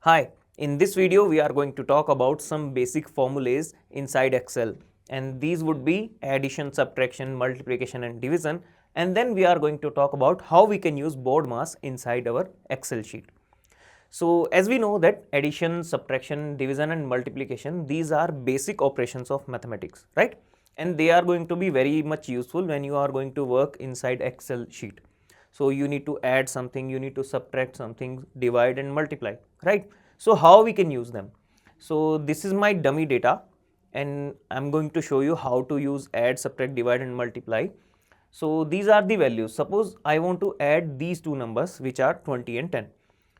Hi, in this video we are going to talk about some basic formulas inside Excel, and these would be addition, subtraction, multiplication and division, and then we are going to talk about how we can use BODMAS inside our Excel sheet. So as we know that addition, subtraction, division and multiplication, these are basic operations of mathematics, right? And they are going to be very much useful when you are going to work inside Excel sheet. So you need to add something, you need to subtract something, divide and multiply, right? So how we can use them? So this is my dummy data and I'm going to show you how to use add, subtract, divide and multiply. So these are the values. Suppose I want to add these two numbers which are 20 and 10.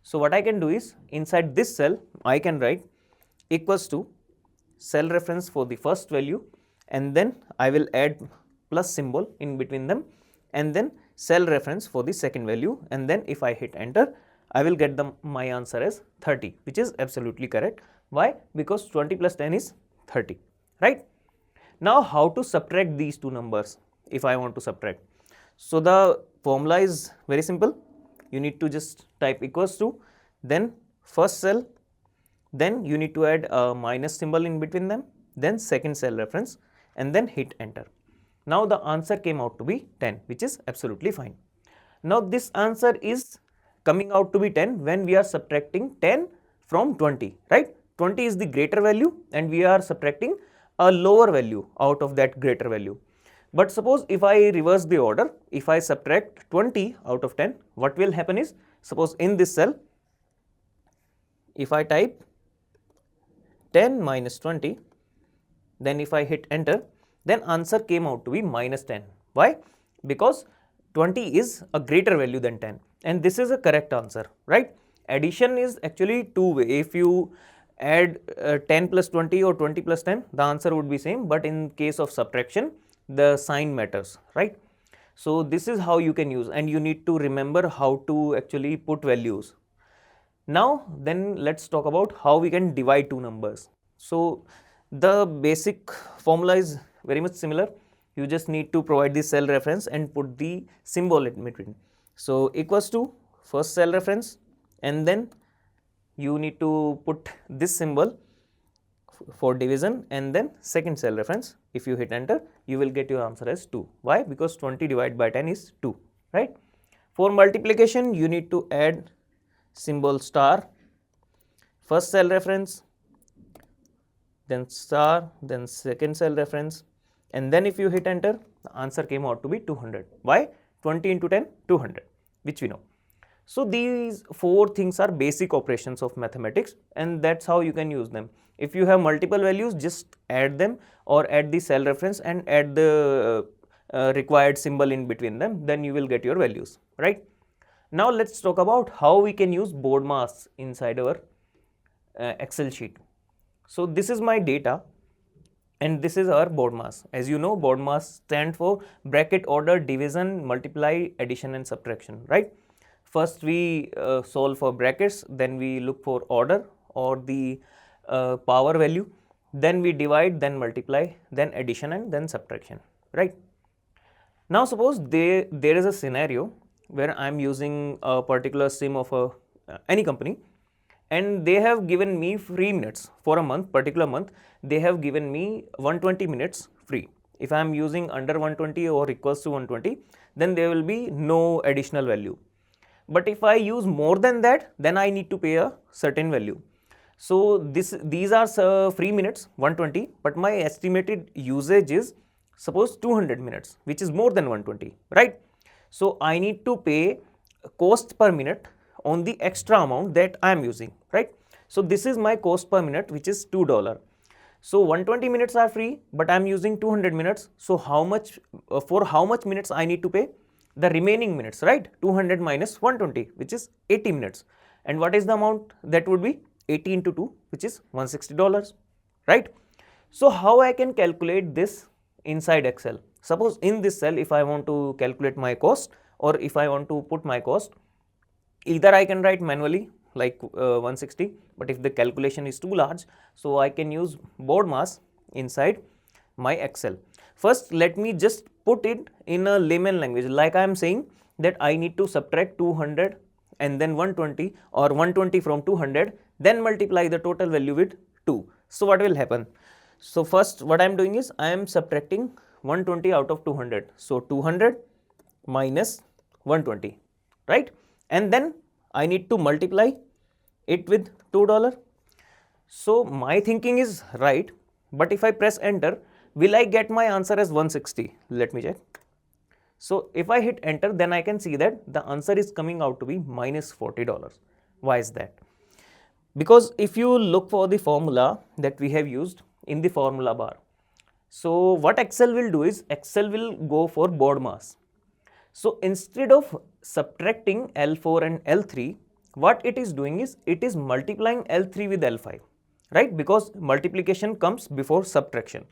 So what I can do is inside this cell I can write equals to cell reference for the first value, and then I will add plus symbol in between them, and then cell reference for the second value, and then if I hit enter I will get my answer as 30, which is absolutely correct. Why? Because 20 plus 10 is 30, right? Now how to subtract these two numbers if I want to subtract? So the formula is very simple. You need to just type equals to, then first cell, then you need to add a minus symbol in between them, then second cell reference, and then hit enter. Now the answer came out to be 10, which is absolutely fine. Now this answer is coming out to be 10 when we are subtracting 10 from 20, right? 20 is the greater value and we are subtracting a lower value out of that greater value. But suppose if I reverse the order, if I subtract 20 out of 10, what will happen is, suppose in this cell, if I type 10 minus 20, then if I hit enter, then answer came out to be minus 10. Why? Because 20 is a greater value than 10, and this is a correct answer, right? Addition is actually two way. If you add 10 plus 20 or 20 plus 10, the answer would be same, but in case of subtraction, the sign matters, right? So this is how you can use, and you need to remember how to actually put values. Now then let's talk about how we can divide two numbers. So the basic formula is very much similar. You just need to provide the cell reference and put the symbol in between. So equals to first cell reference, and then you need to put this symbol for division, and then second cell reference. If you hit enter, you will get your answer as 2. Why? Because 20 divided by 10 is 2, right? For multiplication, you need to add symbol star, first cell reference, then star, then second cell reference, and then if you hit enter, the answer came out to be 200. Why? 20 into 10, 200, which we know. So these four things are basic operations of mathematics, and that's how you can use them. If you have multiple values, just add them or add the cell reference and add the required symbol in between them, then you will get your values, right? Now let's talk about how we can use BODMAS inside our Excel sheet. So this is my data and this is our BODMAS. As you know, BODMAS stands for bracket order, division, multiply, addition and subtraction, right? First we solve for brackets, then we look for order or the power value, then we divide, then multiply, then addition and then subtraction, right? Now suppose there is a scenario where I am using a particular SIM of any company, and they have given me free minutes for a month, particular month, they have given me 120 minutes free. If I am using under 120 or equals to 120, then there will be no additional value. But if I use more than that, then I need to pay a certain value. So these are free minutes 120, but my estimated usage is suppose 200 minutes, which is more than 120, right? So I need to pay cost per minute on the extra amount that I am using, right? So this is my cost per minute, which is $2. So 120 minutes are free, but I am using 200 minutes. So how much for how much minutes I need to pay? The remaining minutes, right? 200 minus 120, which is 80 minutes. And what is the amount? That would be 80 into 2, which is $160, right? So how I can calculate this inside Excel? Suppose in this cell, if I want to calculate my cost or if I want to put my cost, either I can write manually like 160, but if the calculation is too large, so I can use BODMAS inside my Excel. First, let me just put it in a layman language, like I am saying that I need to subtract 200 and then 120 or 120 from 200, then multiply the total value with 2. So what will happen? So first what I am doing is I am subtracting 120 out of 200. So 200 minus 120, right? And then I need to multiply it with $2. So my thinking is right, but if I press enter, will I get my answer as 160? Let me check. So if I hit enter, then I can see that the answer is coming out to be minus $40. Why is that? Because if you look for the formula that we have used in the formula bar, so what Excel will do is Excel will go for BODMAS. So instead of subtracting L4 and L3, what it is doing is it is multiplying L3 with L5, right? Because multiplication comes before subtraction.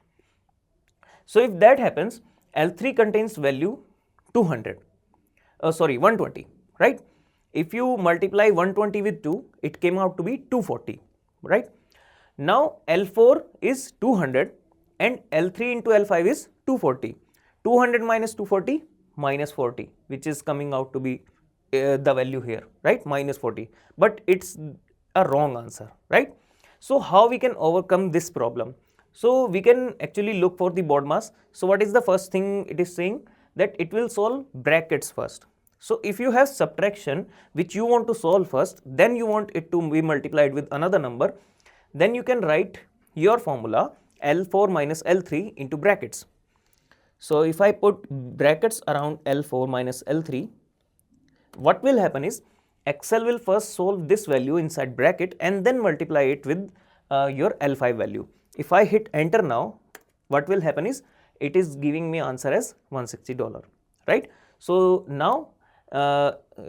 So if that happens, L3 contains value 120, right? If you multiply 120 with 2, it came out to be 240, right? Now L4 is 200 and L3 into L5 is 240. 200 minus 240 minus 40, which is coming out to be the value here, right? Minus 40. But it's a wrong answer, right? So how we can overcome this problem? So we can actually look for the BODMAS. So what is the first thing it is saying? That it will solve brackets first. So if you have subtraction which you want to solve first, then you want it to be multiplied with another number, then you can write your formula L4 minus L3 into brackets. So if I put brackets around L4 minus L3, what will happen is Excel will first solve this value inside bracket and then multiply it with your L5 value. If I hit enter now, what will happen is it is giving me answer as $160, right? So now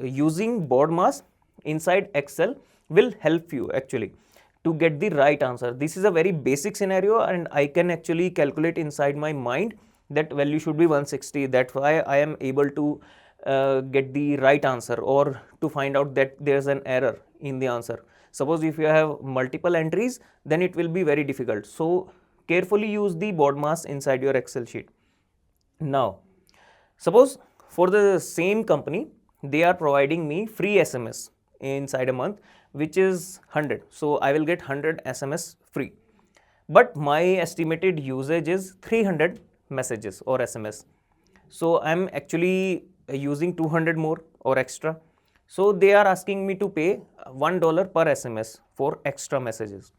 using BODMAS inside Excel will help you actually to get the right answer. This is a very basic scenario and I can actually calculate inside my mind that value should be 160. That's why I am able to get the right answer or to find out that there's an error in the answer. Suppose if you have multiple entries, then it will be very difficult. So carefully use the BODMAS inside your Excel sheet. Now, suppose for the same company, they are providing me free SMS inside a month, which is 100. So I will get 100 SMS free. But my estimated usage is 300 messages or SMS. So I'm actually using 200 more or extra. So they are asking me to pay $1 per SMS for extra messages.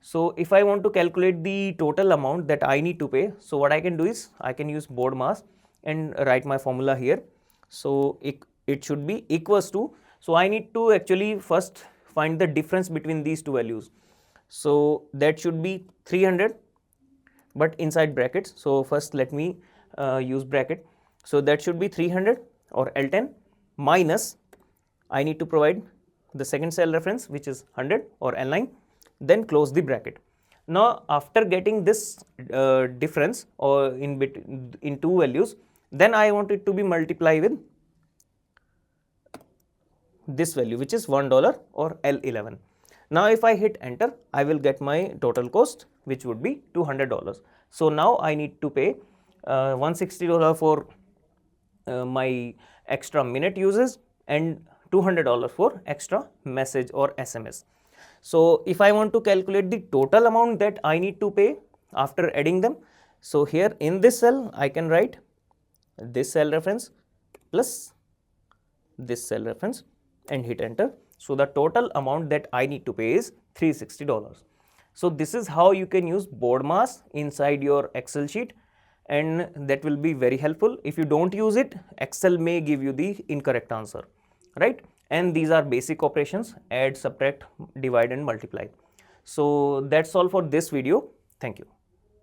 So if I want to calculate the total amount that I need to pay, so what I can do is I can use BODMAS and write my formula here. So it should be equals to, so I need to actually first find the difference between these two values. So that should be 300 but inside brackets. So first let me use bracket. So that should be 300 or L10 minus, I need to provide the second cell reference which is 100 or L9, then close the bracket. Now after getting this difference or in two values, then I want it to be multiplied with this value which is $1 or L11. Now if I hit enter, I will get my total cost which would be $200. So now I need to pay $160 for my extra minute uses and $200 for extra message or SMS. So if I want to calculate the total amount that I need to pay after adding them, so here in this cell I can write this cell reference plus this cell reference and hit enter. So the total amount that I need to pay is $360. So this is how you can use BODMAS inside your Excel sheet, and that will be very helpful. If you don't use it, Excel may give you the incorrect answer, right? And these are basic operations: add, subtract, divide and multiply. So that's all for this video. Thank you.